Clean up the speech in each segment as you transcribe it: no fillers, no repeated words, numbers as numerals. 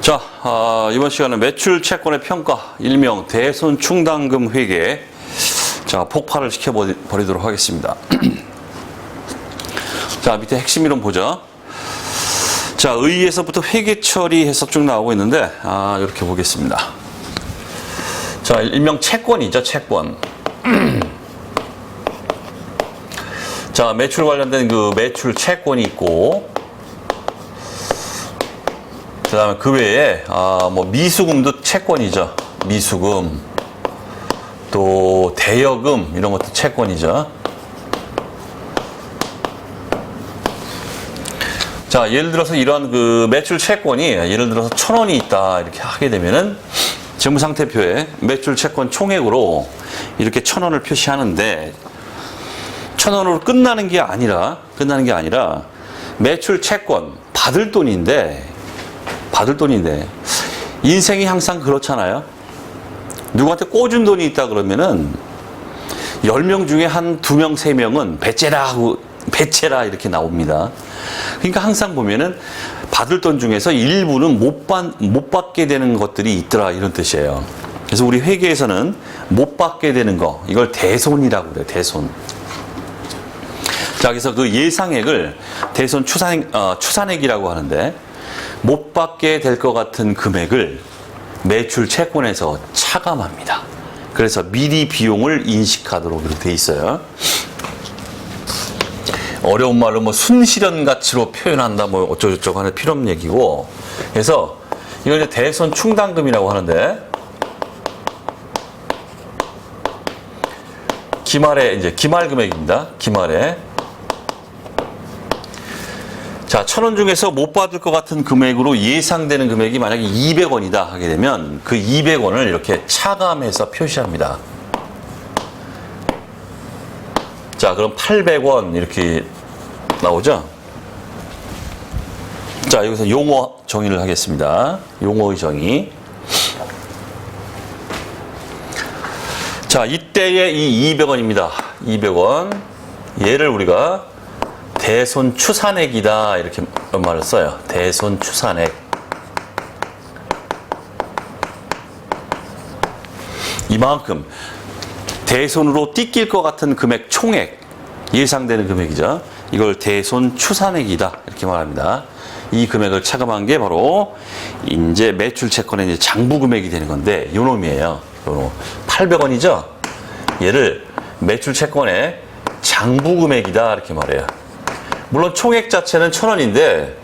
자, 이번 시간은 매출 채권의 평가, 일명 대손 충당금 회계, 자, 폭발을 시켜버리도록 하겠습니다. 자, 밑에 핵심 이론 보자. 자, 의의에서부터 회계 처리 해석 쭉 나오고 있는데, 이렇게 보겠습니다. 자, 일명 채권이죠, 채권. 자, 매출 관련된 그 매출 채권이 있고, 그 다음에 그 외에, 뭐, 미수금도 채권이죠. 미수금. 또, 대여금, 이런 것도 채권이죠. 자, 예를 들어서 이러한 그 매출 채권이, 예를 들어서 1,000원이 있다, 이렇게 하게 되면은, 재무상태표에 매출 채권 총액으로 이렇게 1,000원을 표시하는데, 1,000원으로 끝나는 게 아니라, 매출 채권, 받을 돈인데, 인생이 항상 그렇잖아요. 누구한테 꿔준 돈이 있다 그러면은 10명 중에 한 2명, 3명은 배째라 이렇게 나옵니다. 그러니까 항상 보면은 받을 돈 중에서 일부는 못 받게 되는 것들이 있더라, 이런 뜻이에요. 그래서 우리 회계에서는 못 받게 되는 거, 이걸 대손이라고 그래요, 대손. 자, 그래서 그 예상액을 대손 추산액이라고 하는데, 못 받게 될 것 같은 금액을 매출 채권에서 차감합니다. 그래서 미리 비용을 인식하도록 이렇게 돼 있어요. 어려운 말로 뭐 순실현 가치로 표현한다, 뭐 어쩌고저쩌고 하는 필요 없는 얘기고, 그래서 이걸 이제 대손 충당금이라고 하는데, 기말에 이제 기말 금액입니다. 기말에. 자, 1,000원 중에서 못 받을 것 같은 금액으로 예상되는 금액이 만약에 200원이다 하게 되면 그 200원을 이렇게 차감해서 표시합니다. 자, 그럼 800원 이렇게 나오죠? 자, 여기서 용어 정의를 하겠습니다. 용어의 정의. 자, 이때의 이 200원입니다. 200원. 얘를 우리가 대손 추산액이다, 이렇게 말을 써요. 대손 추산액. 이만큼 대손으로 띠낄 것 같은 금액 총액, 예상되는 금액이죠. 이걸 대손 추산액이다, 이렇게 말합니다. 이 금액을 차감한 게 바로 이제 매출 채권의 이제 장부 금액이 되는 건데, 요 놈이에요. 요 놈. 800원이죠. 얘를 매출 채권의 장부 금액이다, 이렇게 말해요. 물론 총액 자체는 1,000원인데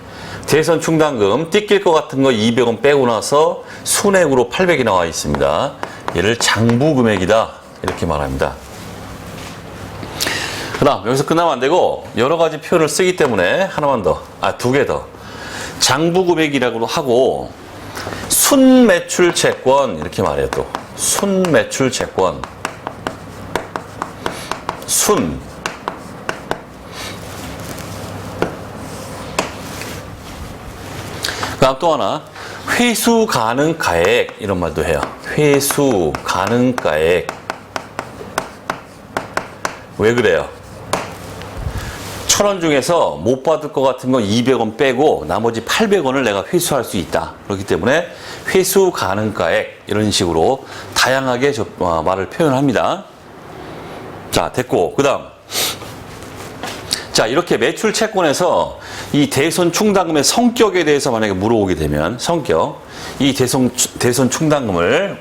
대손 충당금 띠낄 것 같은 거 200원 빼고 나서 순액으로 800이 나와 있습니다. 얘를 장부 금액이다, 이렇게 말합니다. 그 다음 여기서 끝나면 안 되고 여러 가지 표현을 쓰기 때문에 하나만 더, 2개 더. 장부 금액이라고 하고 순매출 채권, 이렇게 말해요. 또 순매출 채권. 그다음 또 하나, 회수 가능 가액, 이런 말도 해요. 회수 가능 가액. 왜 그래요? 1,000원 중에서 못 받을 것 같은 건 200원 빼고 나머지 800원을 내가 회수할 수 있다. 그렇기 때문에 회수 가능 가액, 이런 식으로 다양하게 말을 표현합니다. 자, 됐고, 그다음. 자, 이렇게 매출 채권에서 이 대손 충당금의 성격에 대해서 만약에 물어보게 되면, 성격, 이 대손 충당금을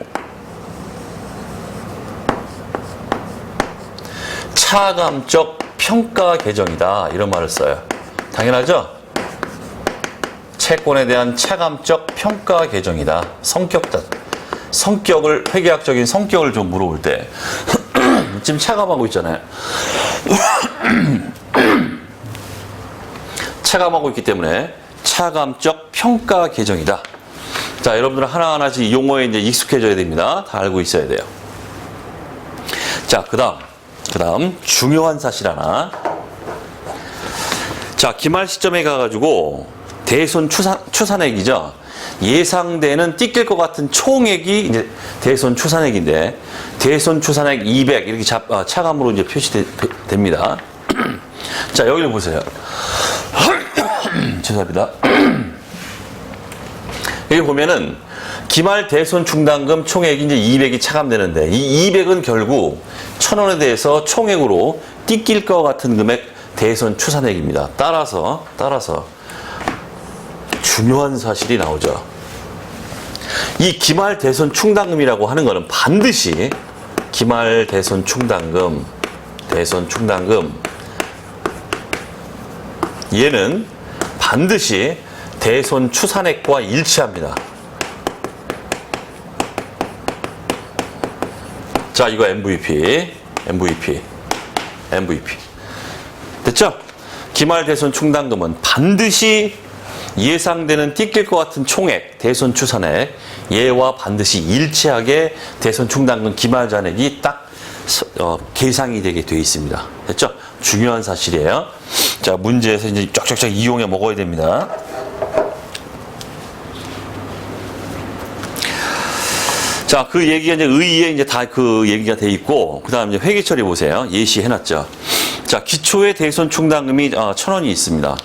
차감적 평가 계정이다, 이런 말을 써요. 당연하죠? 채권에 대한 차감적 평가 계정이다. 성격을, 회계학적인 성격을 좀 물어볼 때 지금 차감하고 있잖아요. 차감하고 있기 때문에 차감적 평가 계정이다. 자, 여러분들은 하나하나씩 용어에 이제 익숙해져야 됩니다. 다 알고 있어야 돼요. 자, 그 다음 중요한 사실 하나. 자, 기말 시점에 가가지고 대손 추산액이죠. 예상되는 띠낄 것 같은 총액이 이제 대손 추산액인데, 대손 추산액 200 이렇게 차감으로 이제 표시됩니다. 자, 여기를 보세요. 죄송합니다. 여기 보면은 기말 대손 충당금 총액이 이제 200이 차감되는데 이 200은 결국 1,000원에 대해서 총액으로 띠낄 것 같은 금액 대손 추산액입니다. 따라서 중요한 사실이 나오죠. 이 기말 대손 충당금이라고 하는 거는 반드시 기말 대손 충당금 얘는 반드시 대손 추산액과 일치합니다. 자, 이거 MVP. 됐죠? 기말 대손 충당금은 반드시 예상되는 띠낄 것 같은 총액, 대손 추산액, 얘와 반드시 일치하게 대손 충당금 기말 잔액이 딱 계상이 되게 되어 있습니다. 됐죠? 중요한 사실이에요. 자, 문제에서 이제 쫙쫙쫙 이용해 먹어야 됩니다. 자, 그 얘기가 이제 의의에 이제 다 그 얘기가 돼 있고, 그 다음 이제 회계 처리 보세요. 예시 해놨죠. 자, 기초의 대손 충당금이 1,000원이 있습니다.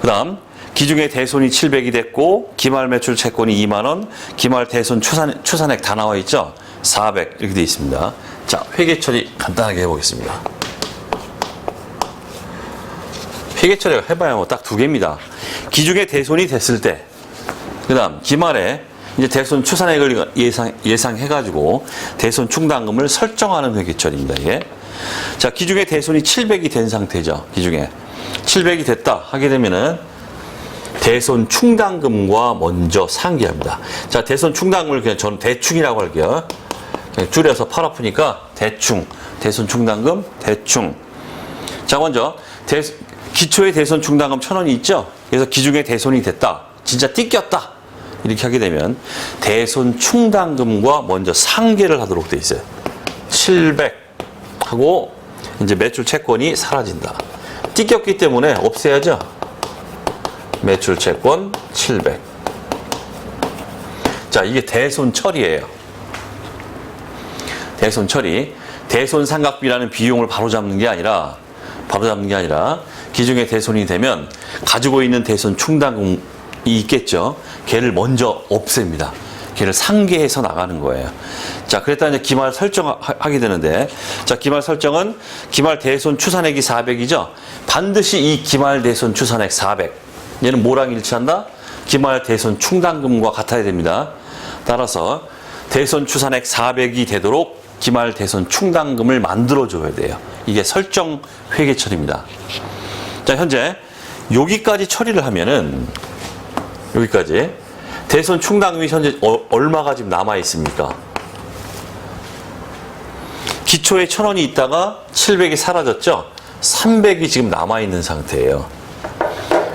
그 다음, 기중에 대손이 700이 됐고, 기말 매출 채권이 2만원, 기말 대손 추산액 다 나와 있죠? 400 이렇게 돼 있습니다. 자, 회계 처리 간단하게 해보겠습니다. 회계 처리가 해봐야 뭐 딱 두 개입니다. 기중에 대손이 됐을 때, 그 다음, 기말에 이제 대손 추산액을 예상해가지고 대손 충당금을 설정하는 회계처리입니다. 이게. 자, 기중에 대손이 700이 된 상태죠. 기중에 700이 됐다 하게 되면은 대손 충당금과 먼저 상기합니다. 자, 대손 충당금을 그냥 저는 대충이라고 할게요. 그냥 줄여서 팔 아프니까 대충. 대손 충당금 대충. 자, 먼저 기초의 대손 충당금 1,000원이 있죠. 그래서 기중에 대손이 됐다. 진짜 띠꼈다. 이렇게 하게 되면 대손 충당금과 먼저 상계를 하도록 돼 있어요. 700 하고 이제 매출 채권이 사라진다. 띠꼈기 때문에 없애야죠. 매출 채권 700. 자, 이게 대손 처리예요. 대손 처리. 대손 삼각비라는 비용을 바로잡는 게 아니라 기중에 대손이 되면 가지고 있는 대손 충당금이 있겠죠. 걔를 먼저 없앱니다. 걔를 상계해서 나가는 거예요. 자, 그랬다 이제 기말 설정하게 되는데, 자, 기말 설정은 기말 대손 추산액이 400이죠. 반드시 이 기말 대손 추산액 400. 얘는 뭐랑 일치한다? 기말 대손 충당금과 같아야 됩니다. 따라서 대손 추산액 400이 되도록 기말 대손 충당금을 만들어줘야 돼요. 이게 설정 회계처리입니다. 자, 현재 여기까지 처리를 하면은 여기까지 대손 충당금이 현재 얼마가 지금 남아 있습니까? 기초에 1,000원이 있다가 700이 사라졌죠? 300이 지금 남아 있는 상태예요.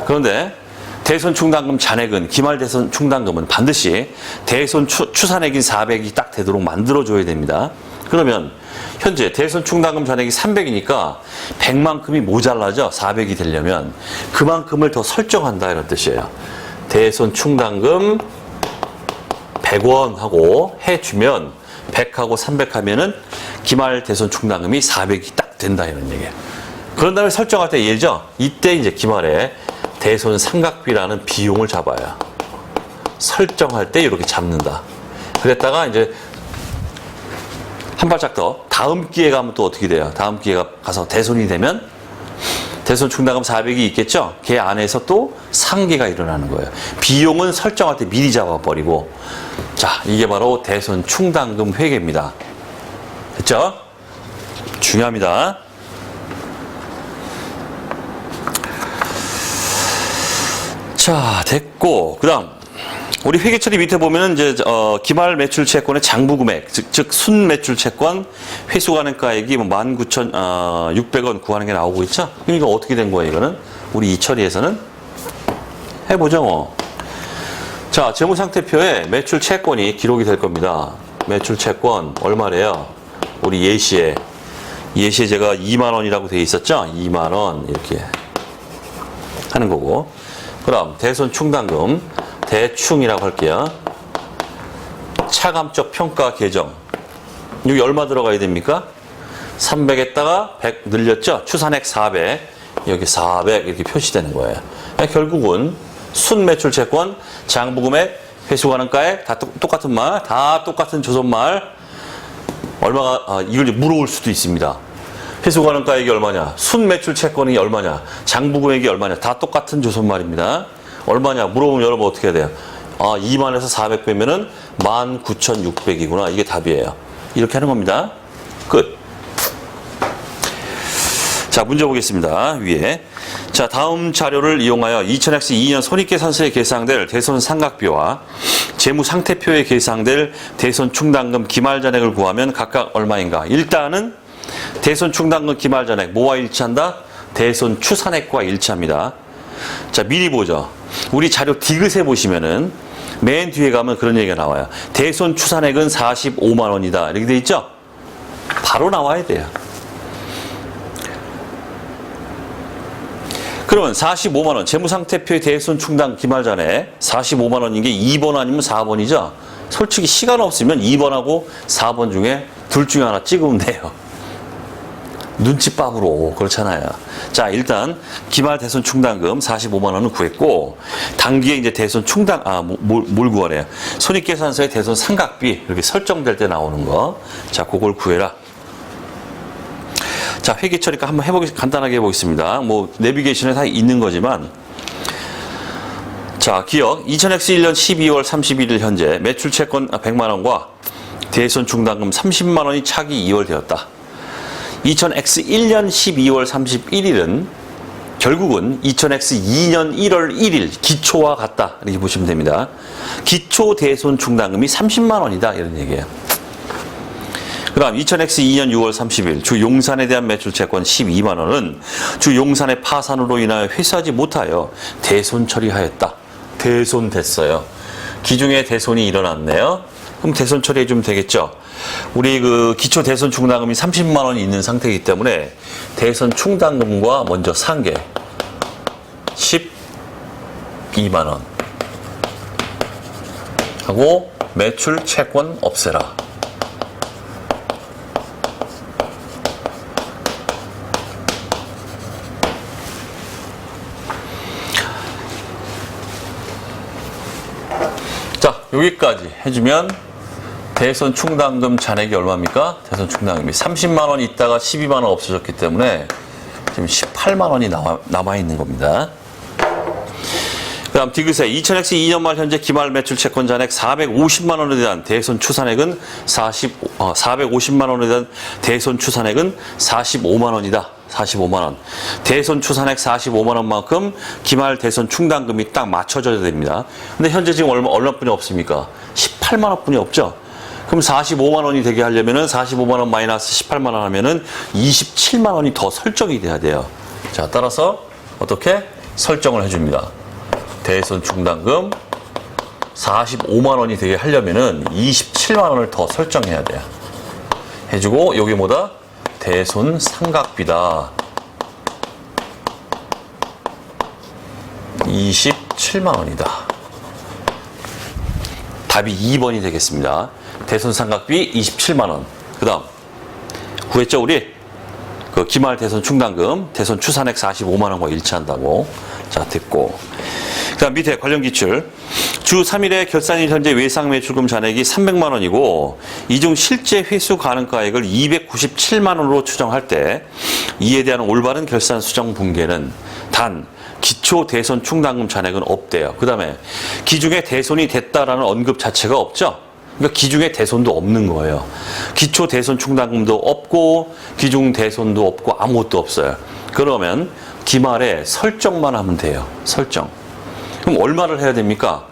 그런데 대손 충당금 잔액은 기말 대손 충당금은 반드시 대손 추산액인 400이 딱 되도록 만들어줘야 됩니다. 그러면 현재 대손 충당금 잔액이 300이니까 100만큼이 모자라죠? 400이 되려면 그만큼을 더 설정한다 이런 뜻이에요. 대손 충당금 100원 하고 해주면 100하고 300 하면은 기말 대손 충당금이 400이 딱 된다 이런 얘기예요. 그런 다음에 설정할 때 예죠? 이때 이제 기말에 대손 삼각비라는 비용을 잡아요. 설정할 때 이렇게 잡는다. 그랬다가 이제 한 발짝 더 다음 기회 가면 또 어떻게 돼요? 다음 기회가 가서 대손이 되면 대손 충당금 400이 있겠죠? 걔 안에서 또 상계가 일어나는 거예요. 비용은 설정할 때 미리 잡아버리고. 자, 이게 바로 대손 충당금 회계입니다. 됐죠? 중요합니다. 자, 됐고. 그 다음. 우리 회계처리 밑에 보면은 이제, 기말 매출 채권의 장부 금액, 즉, 순 매출 채권, 회수 가능가액이 19,600원 구하는 게 나오고 있죠? 그럼 이거 어떻게 된 거예요, 이거는? 우리 이 처리에서는? 해보죠, 뭐. 자, 재무상태표에 매출 채권이 기록이 될 겁니다. 매출 채권, 얼마래요? 우리 예시에 제가 2만원이라고 되어 있었죠? 2만원, 이렇게 하는 거고. 그럼, 대손 충당금. 대충이라고 할게요. 차감적 평가 계정. 여기 얼마 들어가야 됩니까? 300에다가 100 늘렸죠? 추산액 400. 여기 400 이렇게 표시되는 거예요. 결국은 순매출 채권, 장부금액, 회수가능가액 다 똑같은 말, 다 똑같은 조선말. 얼마가 이걸 물어올 수도 있습니다. 회수가능가액이 얼마냐, 순매출 채권이 얼마냐, 장부금액이 얼마냐, 다 똑같은 조선말입니다. 얼마냐 물어보면 여러분 어떻게 해야 돼요? 2만에서 400 빼면은 19,600이구나. 이게 답이에요. 이렇게 하는 겁니다. 끝. 자, 문제 보겠습니다. 위에. 자, 다음 자료를 이용하여 2000X 2년 손익계산서에 계상될 대손 삼각비와 재무상태표에 계상될 대손 충당금 기말잔액을 구하면 각각 얼마인가? 일단은 대손 충당금 기말잔액 뭐와 일치한다? 대손 추산액과 일치합니다. 자, 미리 보죠. 우리 자료 디귿에 보시면은 맨 뒤에 가면 그런 얘기가 나와요. 대손 추산액은 45만 원이다. 이렇게 돼 있죠? 바로 나와야 돼요. 그러면 45만 원, 재무상태표의 대손 충당 기말잔액 45만 원인 게 2번 아니면 4번이죠? 솔직히 시간 없으면 2번하고 4번 중에 둘 중에 하나 찍으면 돼요. 눈치밥으로. 그렇잖아요. 자, 일단 기말 대손 충당금 45만 원을 구했고, 당기에 이제 대손 충당, 뭘 구하래요? 손익계산서의 대손 삼각비 이렇게 설정될 때 나오는 거. 자, 그걸 구해라. 자, 회계 처리가 한번 간단하게 해보겠습니다. 뭐 내비게이션에 다 있는 거지만, 자, 기억 2000X 1년 12월 31일 현재 매출 채권 100만 원과 대손 충당금 30만 원이 차기 이월되었다. 2000X 1년 12월 31일은 결국은 2000X 2년 1월 1일 기초와 같다. 이렇게 보시면 됩니다. 기초 대손 충당금이 30만 원이다. 이런 얘기예요. 그 다음 2000X 2년 6월 30일 주 용산에 대한 매출 채권 12만 원은 주 용산의 파산으로 인하여 회수하지 못하여 대손 처리하였다. 대손 됐어요. 기중에 대손이 일어났네요. 그럼 대손 처리해 주면 되겠죠. 우리 그 기초 대손 충당금이 30만 원이 있는 상태이기 때문에 대손 충당금과 먼저 상계 12만 원 하고 매출 채권 없애라. 자, 여기까지 해주면 대손 충당금 잔액이 얼마입니까? 대손 충당금이 30만 원 있다가 12만 원 없어졌기 때문에 지금 18만 원이 남아있는 겁니다. 그 다음 디귿에 2000X 2년 말 현재 기말 매출 채권 잔액 450만 원에 대한 대손 추산액은 450만 원에 대한 대손 추산액은 45만 원이다. 45만 원. 대손 추산액 45만 원만큼 기말 대손 충당금이 딱 맞춰져야 됩니다. 근데 현재 지금 얼마뿐이 없습니까? 18만 원뿐이 없죠? 그럼 45만 원이 되게 하려면은 45만 원 마이너스 18만 원 하면은 27만 원이 더 설정이 돼야 돼요. 자, 따라서 어떻게 설정을 해줍니다. 대손 충당금 45만 원이 되게 하려면은 27만 원을 더 설정해야 돼요. 해주고 여기 뭐다? 대손 삼각비다. 27만 원이다. 답이 2번이 되겠습니다. 대손 삼각비 27만 원. 그 다음 구했죠 우리? 그 기말 대손 충당금 대손 추산액 45만 원과 일치한다고. 자, 됐고. 그 다음 밑에 관련 기출. 주 3일에 결산일 현재 외상 매출금 잔액이 300만 원이고 이 중 실제 회수 가능가액을 297만 원으로 추정할 때 이에 대한 올바른 결산 수정 분계는 단 기초 대손 충당금 잔액은 없대요. 그 다음에 기중에 대손이 됐다라는 언급 자체가 없죠. 그러니까 기중에 대손도 없는 거예요. 기초 대손 충당금도 없고 기중 대손도 없고 아무것도 없어요. 그러면 기말에 설정만 하면 돼요. 설정. 그럼 얼마를 해야 됩니까?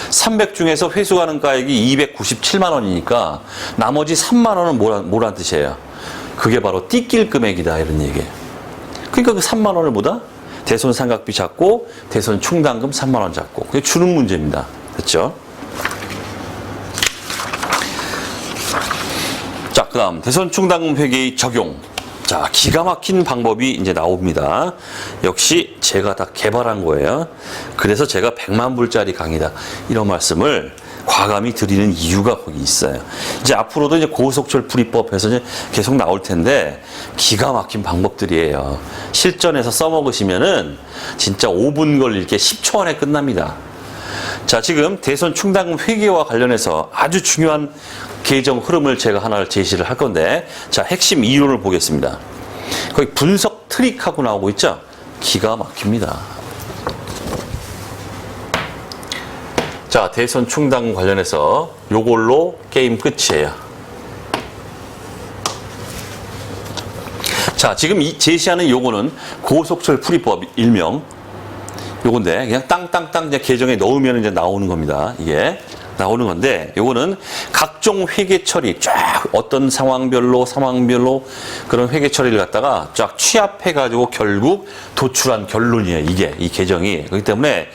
300 중에서 회수 가능가액이 297만 원이니까 나머지 3만 원은 뭐란 뜻이에요? 그게 바로 띠낄 금액이다 이런 얘기예요. 그러니까 그 3만 원을 뭐다? 대손 삼각비 잡고 대손 충당금 3만 원 잡고 그게 주는 문제입니다. 됐죠? 자, 그 다음 대손 충당금 회계의 적용. 자, 기가 막힌 방법이 이제 나옵니다. 역시 제가 다 개발한 거예요. 그래서 제가 100만 불짜리 강의다. 이런 말씀을 과감히 드리는 이유가 거기 있어요. 이제 앞으로도 이제 고속철 풀이법에서 이제 계속 나올 텐데 기가 막힌 방법들이에요. 실전에서 써먹으시면은 진짜 5분 걸릴 게 10초 안에 끝납니다. 자, 지금 대선 충당금 회계와 관련해서 아주 중요한 계정 흐름을 제가 하나를 제시를 할 건데, 자, 핵심 이론을 보겠습니다. 거기 분석 트릭하고 나오고 있죠? 기가 막힙니다. 자, 대선 충당금 관련해서 요걸로 게임 끝이에요. 자, 지금 이 제시하는 요거는 고속철 풀이법 일명 요건데, 그냥 땅땅땅 그냥 계정에 넣으면 이제 나오는 겁니다. 이게 나오는 건데, 요거는 각종 회계 처리 쫙 어떤 상황별로 그런 회계 처리를 갖다가 쫙 취합해가지고 결국 도출한 결론이에요. 이게 이 계정이. 그렇기 때문에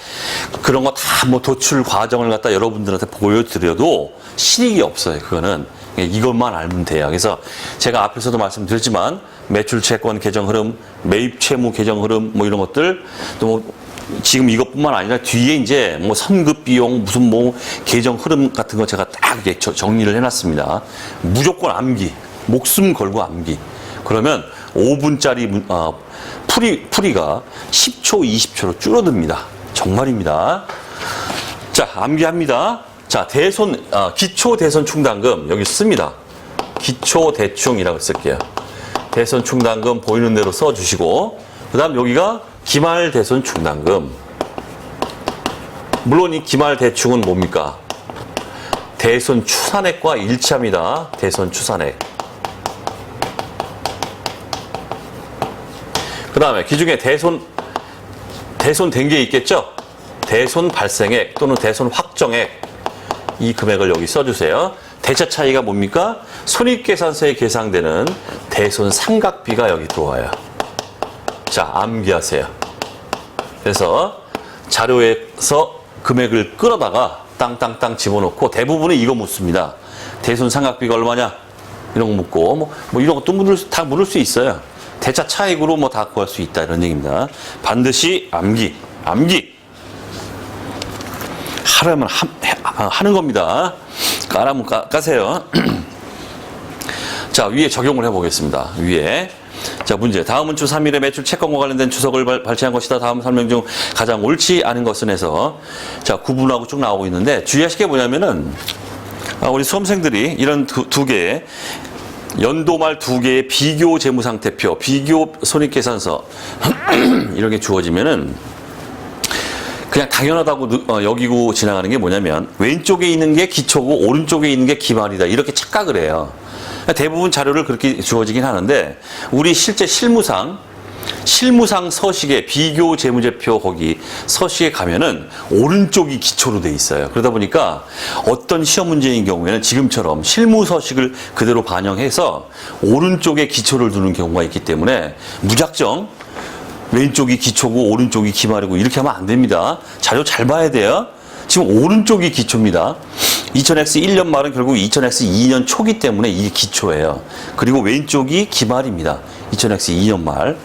그런 거 다 뭐 도출 과정을 갖다 여러분들한테 보여드려도 실익이 없어요. 그거는 이것만 알면 돼요. 그래서 제가 앞에서도 말씀드렸지만 매출 채권 계정 흐름, 매입 채무 계정 흐름 뭐 이런 것들 또 뭐 지금 이것뿐만 아니라 뒤에 이제 뭐 선급 비용 무슨 뭐 계정 흐름 같은 거 제가 딱 이렇게 정리를 해놨습니다. 무조건 암기, 목숨 걸고 암기. 그러면 5분짜리 풀이가 10초, 20초로 줄어듭니다. 정말입니다. 자, 암기합니다. 자, 기초 대선 충당금 여기 씁니다. 기초 대충이라고 쓸게요. 대선 충당금 보이는 대로 써주시고, 그 다음 여기가 기말 대선 충당금. 물론 이 기말 대충은 뭡니까? 대선 추산액과 일치합니다. 대선 추산액. 그 다음에 기중에 대손 된 게 있겠죠? 대손 발생액 또는 대손 확정액. 이 금액을 여기 써주세요. 대차 차이가 뭡니까? 손익계산서에 계상되는 대손 상각비가 여기 들어와요. 자, 암기하세요. 그래서 자료에서 금액을 끌어다가 땅땅땅 집어넣고 대부분은 이거 묻습니다. 대손 상각비가 얼마냐? 이런 거 묻고 뭐 이런 것도 다 물을 수 있어요. 대차 차익으로 뭐 다 구할 수 있다 이런 얘기입니다. 반드시 암기. 하려면 하는 겁니다. 까라면 까세요. 자, 위에 적용을 해보겠습니다. 위에. 자, 문제. 다음은 주 3일에 매출 채권과 관련된 추석을 발췌한 것이다. 다음 설명 중 가장 옳지 않은 것은 해서, 자, 구분하고 쭉 나오고 있는데, 주의하실 게 뭐냐면은, 우리 수험생들이 이런 두 개의, 연도 말 두 개의 비교 재무상태표, 비교 손익계산서, 이런 게 주어지면은, 그냥 당연하다고 여기고 지나가는 게 뭐냐면, 왼쪽에 있는 게 기초고, 오른쪽에 있는 게 기말이다. 이렇게 착각을 해요. 대부분 자료를 그렇게 주어지긴 하는데, 우리 실제 실무상 서식에 비교 재무제표 거기 서식에 가면은 오른쪽이 기초로 돼 있어요. 그러다 보니까 어떤 시험 문제인 경우에는 지금처럼 실무 서식을 그대로 반영해서 오른쪽에 기초를 두는 경우가 있기 때문에 무작정 왼쪽이 기초고 오른쪽이 기말이고 이렇게 하면 안 됩니다. 자료 잘 봐야 돼요. 지금 오른쪽이 기초입니다. 2000X 1년 말은 결국 2000X 2년 초기 때문에 이게 기초예요. 그리고 왼쪽이 기말입니다. 2000X 2년 말.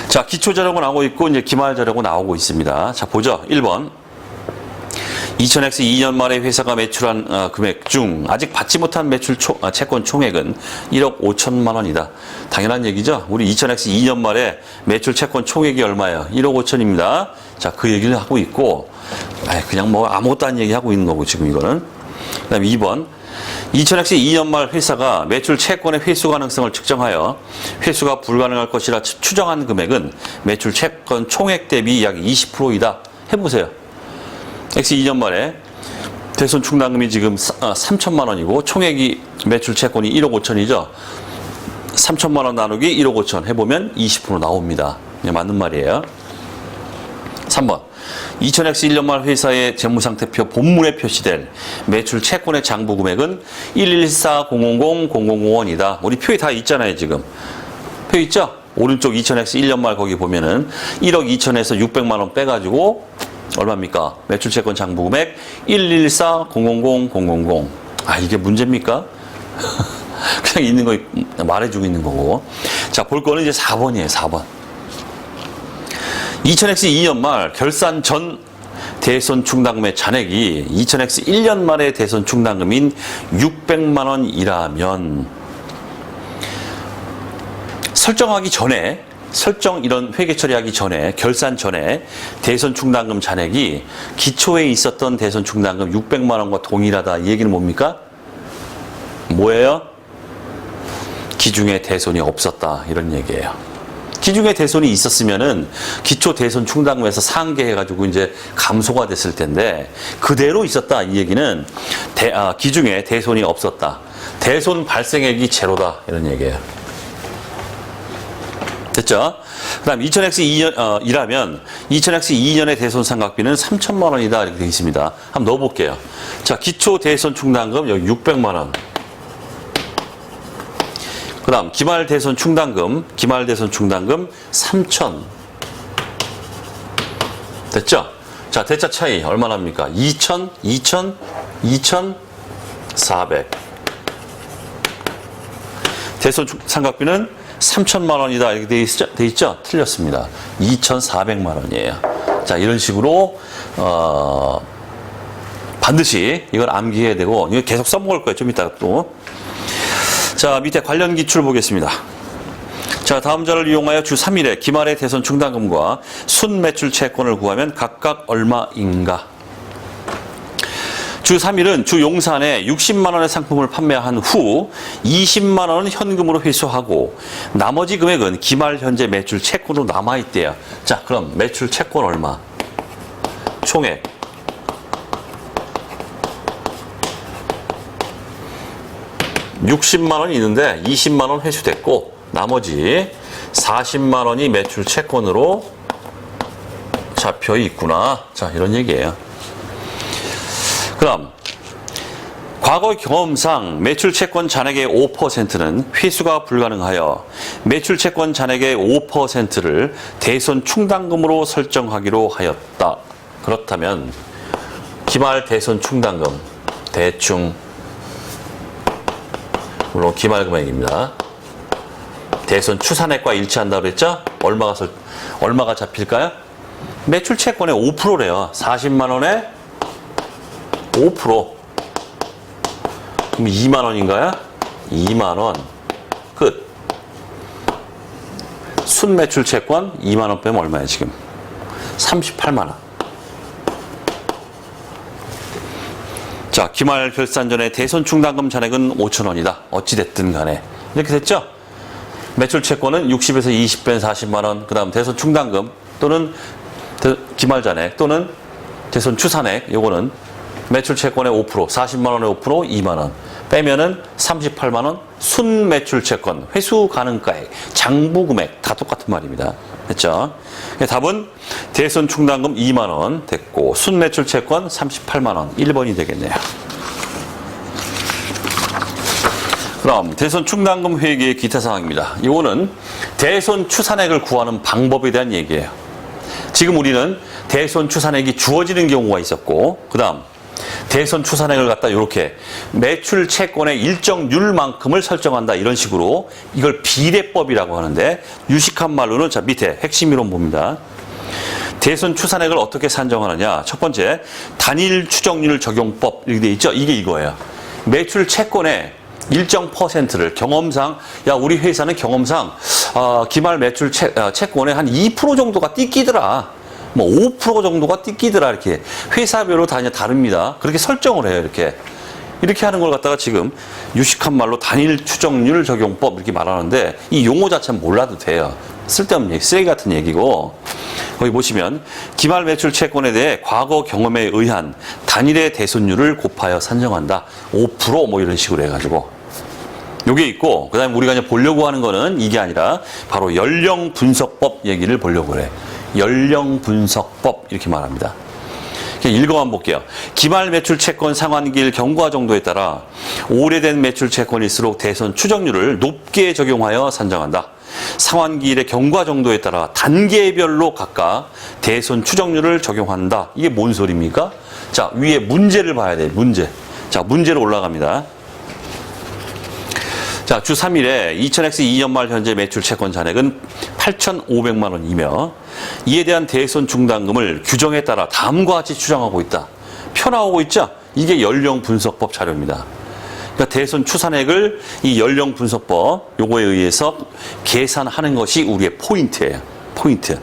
자, 기초 자료가 나오고 있고 이제 기말 자료가 나오고 있습니다. 자, 보죠. 1번. 2000X 2년 말에 회사가 매출한 금액 중 아직 받지 못한 매출 채권 총액은 1억 5천만 원이다. 당연한 얘기죠. 우리 2000X 2년 말에 매출 채권 총액이 얼마예요? 1억 5천입니다. 자, 그 얘기를 하고 있고, 그냥 뭐 아무것도 안 얘기하고 있는 거고, 지금 이거는. 그 다음에 2번. 2000X 2년 말 회사가 매출 채권의 회수 가능성을 측정하여 회수가 불가능할 것이라 추정한 금액은 매출 채권 총액 대비 약 20%이다. 해보세요. X 2년 말에 대손 충당금이 지금 3천만 원이고 총액이 매출 채권이 1억 5천이죠. 3천만 원 나누기 1억 5천 해보면 20% 나옵니다. 맞는 말이에요. 3번. 2000X 1년 말 회사의 재무상태표 본문에 표시될 매출 채권의 장부 금액은 114,000,000원이다. 우리 표에 다 있잖아요, 지금. 표 있죠? 오른쪽 2000X 1년 말 거기 보면은 1억 2천에서 600만 원 빼가지고 얼마입니까? 매출 채권 장부 금액 114,000,000. 이게 문제입니까? 그냥 있는 거 말해주고 있는 거고. 자, 볼 거는 이제 4번이에요, 4번. 2000X 2년 말 결산 전 대손 충당금의 잔액이 2000X 1년 말의 대손 충당금인 600만 원이라면 설정하기 전에 이런 회계 처리하기 전에 결산 전에 대손 충당금 잔액이 기초에 있었던 대손 충당금 600만 원과 동일하다. 이 얘기는 뭡니까? 뭐예요? 기중에 대손이 없었다. 이런 얘기예요. 기중에 대손이 있었으면은 기초 대손 충당금에서 상계해가지고 이제 감소가 됐을 텐데 그대로 있었다. 이 얘기는 기중에 대손이 없었다. 대손 발생액이 제로다. 이런 얘기예요. 됐죠? 그 다음 2000X 2년이라면 2000X 2년의 대손 삼각비는 3천만 원이다. 이렇게 되어 있습니다. 한번 넣어볼게요. 자, 기초 대손 충당금 여기 600만 원. 그 다음 기말 대손 충당금 3천. 됐죠? 자, 대차 차이 얼마나 합니까? 2,000, 2,400. 대손 삼각비는 3천만 원이다. 이렇게 돼 있죠? 틀렸습니다. 2,400만 원이에요. 자, 이런 식으로 반드시 이걸 암기해야 되고 이거 계속 써먹을 거예요. 좀 이따가 또. 자, 밑에 관련 기출 보겠습니다. 자, 다음 자를 이용하여 주 3일에 기말의 대손 충당금과 순 매출 채권을 구하면 각각 얼마인가? 주 3일은 주 용산에 60만 원의 상품을 판매한 후 20만 원은 현금으로 회수하고 나머지 금액은 기말 현재 매출 채권으로 남아있대요. 자, 그럼 매출 채권 얼마? 총액. (60만 원이) 있는데 20만 원 회수됐고 나머지 40만 원이 매출 채권으로 잡혀 있구나. 자, 이런 얘기예요. 그럼 과거 경험상 매출 채권 잔액의 5%는 회수가 불가능하여 매출 채권 잔액의 5%를 대손 충당금으로 설정하기로 하였다. 그렇다면 기말 대손 충당금 대충 물론 기말 금액입니다. 대손 추산액과 일치한다고 그랬죠? 얼마가 잡힐까요? 매출 채권의 5%래요. 40만 원에 5%. 그럼 2만 원인가요? 2만 원. 끝. 순 매출 채권 2만 원 빼면 얼마야 지금? 38만 원. 자, 기말 결산 전에 대손 충당금 잔액은 5천 원이다. 어찌됐든 간에. 이렇게 됐죠? 매출 채권은 60에서 20 뺀 40만 원. 그 다음 대손 충당금 또는 기말 잔액 또는 대손 추산액. 요거는 매출 채권의 5%, 40만 원의 5%, 2만 원. 빼면은 38만 원. 순 매출 채권, 회수 가능가액, 장부 금액 다 똑같은 말입니다. 됐죠? 답은 대손 충당금 2만 원 됐고 순 매출 채권 38만 원. 1번이 되겠네요. 그럼 대손 충당금 회계의 기타 사항입니다. 이거는 대손 추산액을 구하는 방법에 대한 얘기예요. 지금 우리는 대손 추산액이 주어지는 경우가 있었고 그 다음 대손 추산액을 갖다 이렇게 매출 채권의 일정률만큼을 설정한다. 이런 식으로 이걸 비례법이라고 하는데 유식한 말로는 자 밑에 핵심 이론 봅니다. 대손 추산액을 어떻게 산정하느냐. 첫 번째 단일 추정률 적용법 이렇게 돼 있죠. 이게 이거예요. 매출 채권의 일정 퍼센트를 경험상 우리 회사는 경험상 기말 매출 채권의 한 2% 정도가 띠끼더라. 뭐 5% 정도가 띠끼더라. 이렇게 회사별로 다 다릅니다. 그렇게 설정을 해요. 이렇게 하는 걸 갖다가 지금 유식한 말로 단일 추정률 적용법 이렇게 말하는데 이 용어 자체는 몰라도 돼요. 쓸데없는 얘기, 쓰레기 같은 얘기고 거기 보시면 기말 매출 채권에 대해 과거 경험에 의한 단일의 대손율을 곱하여 산정한다. 5% 뭐 이런 식으로 해가지고 요게 있고 그 다음에 우리가 이제 보려고 하는 거는 이게 아니라 바로 연령 분석법 얘기를 보려고 그래. 연령 분석법 이렇게 말합니다. 읽어만 볼게요. 기말 매출 채권 상환기일 경과 정도에 따라 오래된 매출 채권일수록 대손 추정률을 높게 적용하여 산정한다. 상환기일의 경과 정도에 따라 단계별로 각각 대손 추정률을 적용한다. 이게 뭔 소리입니까? 자, 위에 문제를 봐야 돼요. 문제. 자, 문제로 올라갑니다. 자, 주 3일에 2000X 2년 말 현재 매출 채권 잔액은 8,500만 원이며 이에 대한 대손 충당금을 규정에 따라 다음과 같이 추정하고 있다. 표 나오고 있죠? 이게 연령 분석법 자료입니다. 그러니까 대손 추산액을 이 연령 분석법 요거에 의해서 계산하는 것이 우리의 포인트예요. 포인트.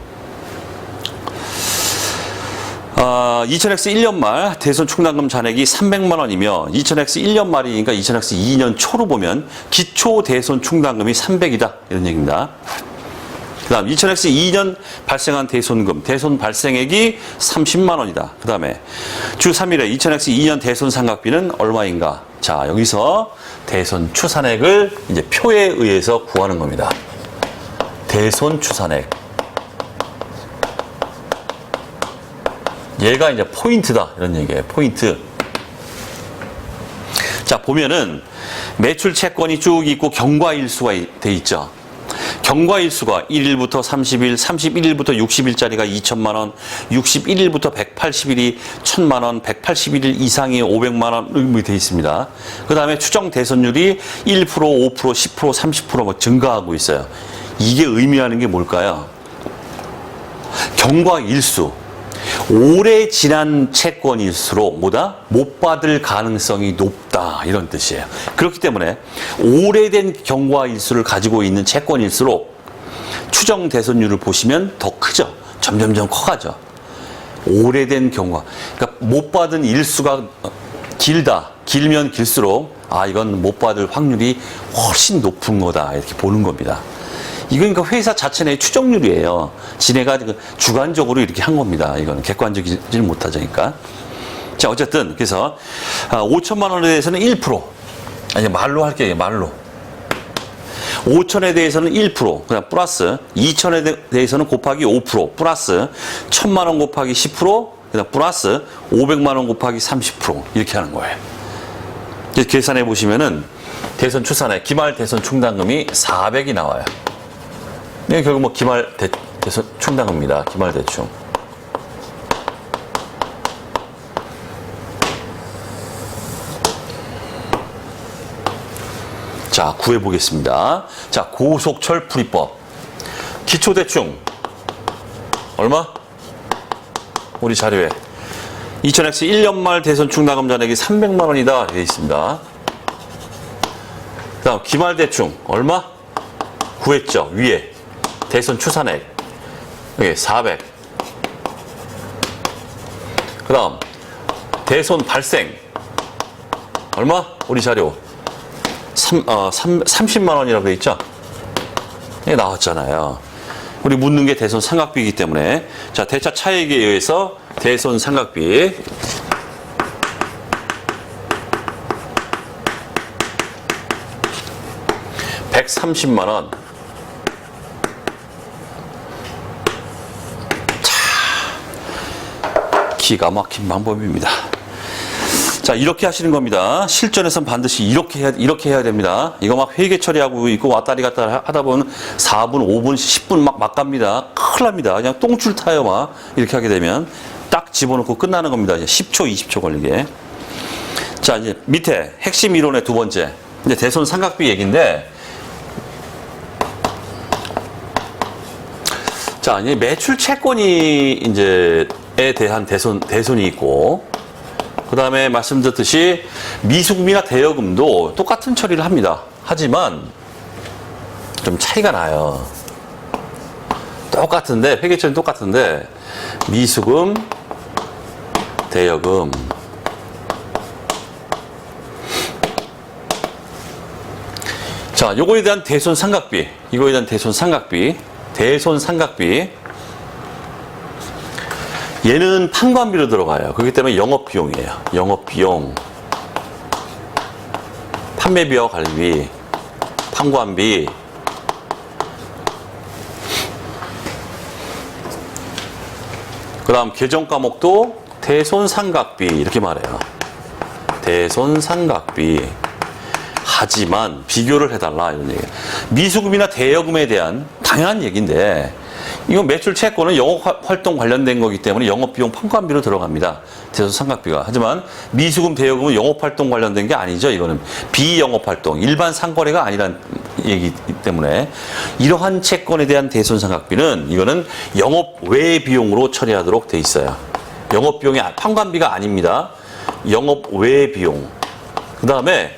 2000X 1년 말 대손 충당금 잔액이 300만 원이며 2000X 1년 말이니까 2000X 2년 초로 보면 기초 대손 충당금이 300이다. 이런 얘기입니다. 그 다음 2000X 2년 발생한 대손금, 대손 발생액이 30만 원이다. 그 다음에 주 3일에 2000X 2년 대손 상각비는 얼마인가? 자, 여기서 대손 추산액을 이제 표에 의해서 구하는 겁니다. 대손 추산액. 얘가 이제 포인트다. 이런 얘기예요. 포인트. 자, 보면은 매출 채권이 쭉 있고 경과일수가 돼 있죠. 경과일수가 1일부터 30일, 31일부터 60일짜리가 2천만 원, 61일부터 180일이 1,000만 원, 181일 이상이 500만 원이 돼 있습니다. 그 다음에 추정 대손율이 1%, 5%, 10%, 30% 뭐 증가하고 있어요. 이게 의미하는 게 뭘까요? 경과일수. 오래 지난 채권일수록 뭐다? 못 받을 가능성이 높다. 이런 뜻이에요. 그렇기 때문에 오래된 경과일수를 가지고 있는 채권일수록 추정 대손율을 보시면 더 크죠. 점점점 커가죠. 오래된 경과. 그러니까 못 받은 일수가 길다. 길면 길수록 아, 이건 못 받을 확률이 훨씬 높은 거다. 이렇게 보는 겁니다. 이건 그러니까 회사 자체 내 추정률이에요. 지네가 주관적으로 이렇게 한 겁니다. 이거는 객관적이지 못하자니까. 자, 어쨌든 그래서 5천만 원에 대해서는 1%. 아니, 말로 할게요. 말로. 5천에 대해서는 1%, 그냥 플러스. 2천에 대해서는 곱하기 5%, 플러스. 1,000만 원 곱하기 10%, 그냥 플러스. 500만 원 곱하기 30%. 이렇게 하는 거예요. 계산해 보시면은 대손 추산액, 기말 대손 충당금이 400이 나와요. 이게 결국 뭐 기말 대손 충당금입니다. 기말 대충. 자, 구해 보겠습니다. 자, 고속철 풀이법. 기초대충 얼마? 우리 자료에 2000X 1년 말 대손 충당금 잔액이 300만 원이다 되어 있습니다. 그 다음 기말 대충 얼마? 구했죠. 위에 대손 추산액 여기 400. 그 다음 대손 발생 얼마? 우리 자료 30만 원이라고 되어 있죠. 이게 나왔잖아요. 우리 묻는 게 대손 상각비이기 때문에 자, 대차 차익에 의해서 대손 상각비 130만 원. 기가 막힌 방법입니다. 자, 이렇게 하시는 겁니다. 실전에선 반드시 이렇게 해야 됩니다. 이거 막 회계 처리하고 있고 왔다리 갔다 하다 보면 4분, 5분, 10분 막 갑니다. 큰일 납니다. 그냥 똥줄 타요, 막. 이렇게 하게 되면 딱 집어넣고 끝나는 겁니다. 이제 10초, 20초 걸리게. 자, 이제 밑에 핵심 이론의 두 번째. 이제 대손 상각비 얘기인데, 자, 이제 매출 채권이 이제에 대한 대손이 있고, 그 다음에 말씀드렸듯이 미수금이나 대여금도 똑같은 처리를 합니다. 하지만 좀 차이가 나요. 똑같은데, 회계처리는 똑같은데, 미수금, 대여금. 자, 요거에 대한 대손 상각비. 이거에 대한 대손 상각비. 대손 상각비. 얘는 판관비로 들어가요. 그렇기 때문에 영업비용이에요. 영업비용. 판매비와 관리비. 판관비. 그 다음 계정 과목도 대손 상각비. 이렇게 말해요. 대손 상각비. 하지만 비교를 해달라. 이런 얘기예요. 미수금이나 대여금에 대한 당연한 얘기인데 이건 매출 채권은 영업활동 관련된 거기 때문에 영업비용 평가비로 들어갑니다. 대손상각비가. 하지만 미수금 대여금은 영업활동 관련된 게 아니죠. 이거는 비영업활동, 일반 상거래가 아니란 얘기이기 때문에 이러한 채권에 대한 대손상각비는 이거는 영업 외 비용으로 처리하도록 돼 있어요. 영업비용이 평관비가 아닙니다. 영업 외 비용. 그 다음에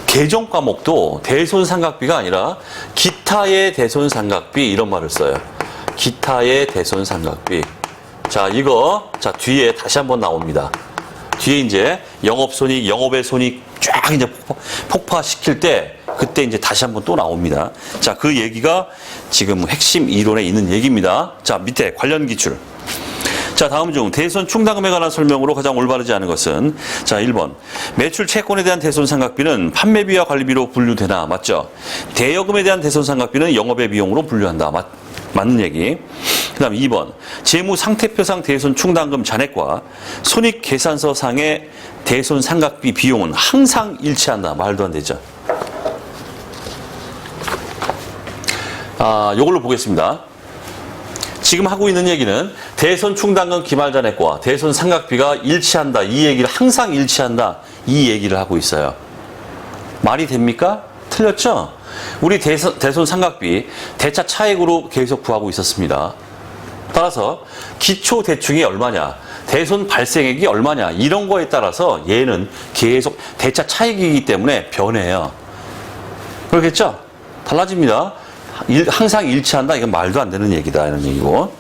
개정 과목도 대손상각비가 아니라 기타의 대손상각비 이런 말을 써요. 기타의 대손상각비. 자, 이거 자 뒤에 다시 한번 나옵니다. 뒤에 이제 영업손익, 영업의 손익 쫙 이제 폭파시킬 때 그때 이제 다시 한번 또 나옵니다. 자, 그 얘기가 지금 핵심 이론에 있는 얘기입니다. 자, 밑에 관련 기출. 자, 다음 중 대손 충당금에 관한 설명으로 가장 올바르지 않은 것은 자, 1번. 매출 채권에 대한 대손상각비는 판매비와 관리비로 분류되나 맞죠? 대여금에 대한 대손상각비는 영업의 비용으로 분류한다. 맞는 얘기. 그 다음 2번. 재무상태표상 대손 충당금 잔액과 손익계산서상의 대손상각비 비용은 항상 일치한다. 말도 안 되죠. 요걸로 보겠습니다. 지금 하고 있는 얘기는 대손 충당금 기말잔액과 대손 상각비가 일치한다. 이 얘기를 항상 일치한다. 이 얘기를 하고 있어요. 말이 됩니까? 틀렸죠? 우리 대손 상각비 대차 차액으로 계속 구하고 있었습니다. 따라서 기초 대충이 얼마냐, 대손 발생액이 얼마냐 이런 거에 따라서 얘는 계속 대차 차익이기 때문에 변해요. 그렇겠죠? 달라집니다. 항상 일치한다. 이건 말도 안 되는 얘기다. 이런 얘기고.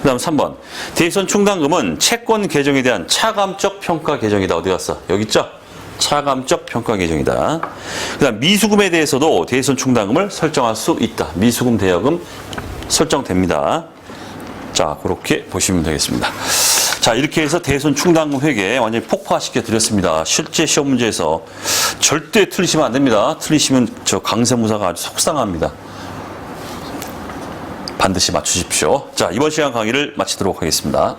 그 다음 3번. 대손 충당금은 채권 계정에 대한 차감적 평가 계정이다. 어디 갔어? 여기 있죠? 차감적 평가 계정이다. 그 다음 미수금에 대해서도 대손 충당금을 설정할 수 있다. 미수금 대여금 설정됩니다. 자, 그렇게 보시면 되겠습니다. 자, 이렇게 해서 대손 충당금 회계 완전히 폭파시켜 드렸습니다. 실제 시험 문제에서 절대 틀리시면 안 됩니다. 틀리시면 저 강세무사가 아주 속상합니다. 반드시 맞추십시오. 자, 이번 시간 강의를 마치도록 하겠습니다.